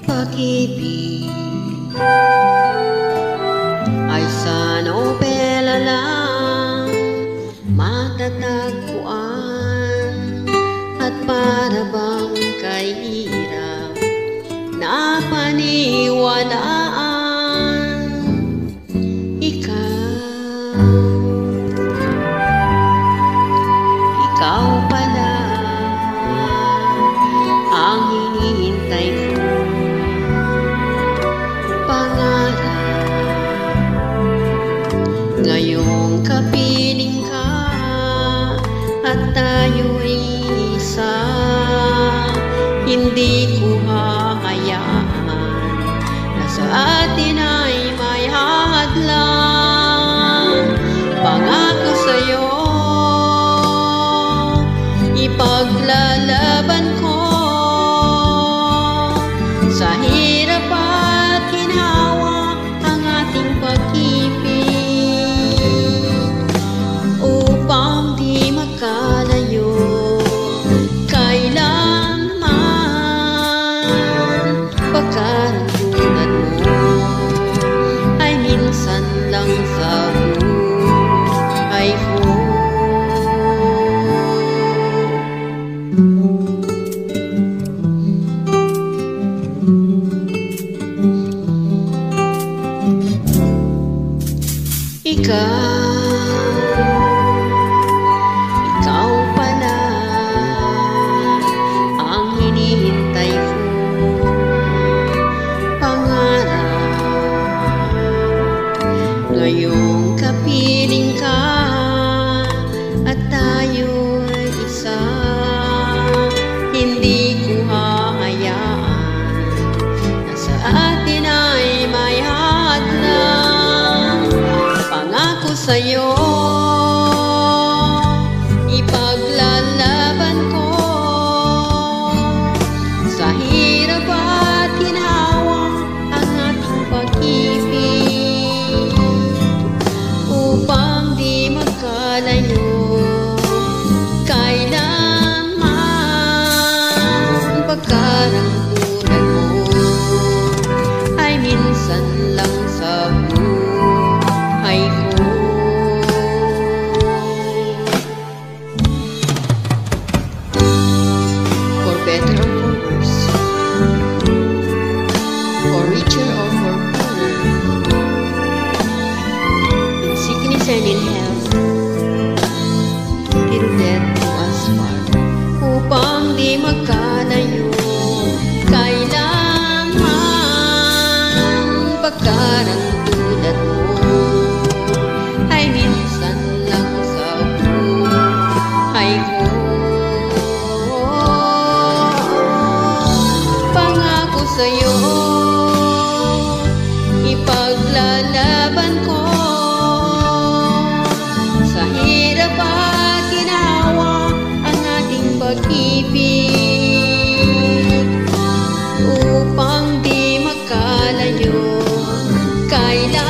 Pag-ibig ay sa nobela lang matatagpuan, at para bang kahirap na paniwalaan. Ikaw pala ang hinihintay ko. Ngayong kapiling ka at tayo'y isa, hindi ko hahayaan na sa atin ay may hadlang. Pangako sa'yo, ipaglalaban ko sa hirap at ginawa ang ating pag-ibig. Pagkaramdaman mo ay minsan lang sa buhay ko. Ikaw pala ang hinihintay ko. Ngayong kapiling ka at tayo'y isa, hindi ko hahayaan na sa atin ay may hadlang. Pangako sa'yo, ipaglalaban ko sa hirap at ginawa ang ating pag-ibig, upang di magkalayo kailanman. Pagkaramdaman mo ay minsan lang sa buhay ko. For better or for worse, for richer or for poorer, in sickness and in health, till death do us part. Upang di magkalayo kailanman. Pagkaramdaman mo ay minsan lang sa buhay ko. Pangako sa'yo, ipaglalaban ko sa hirap at ginawa ang ating pag-ibig, upang di magkalayo kailanman.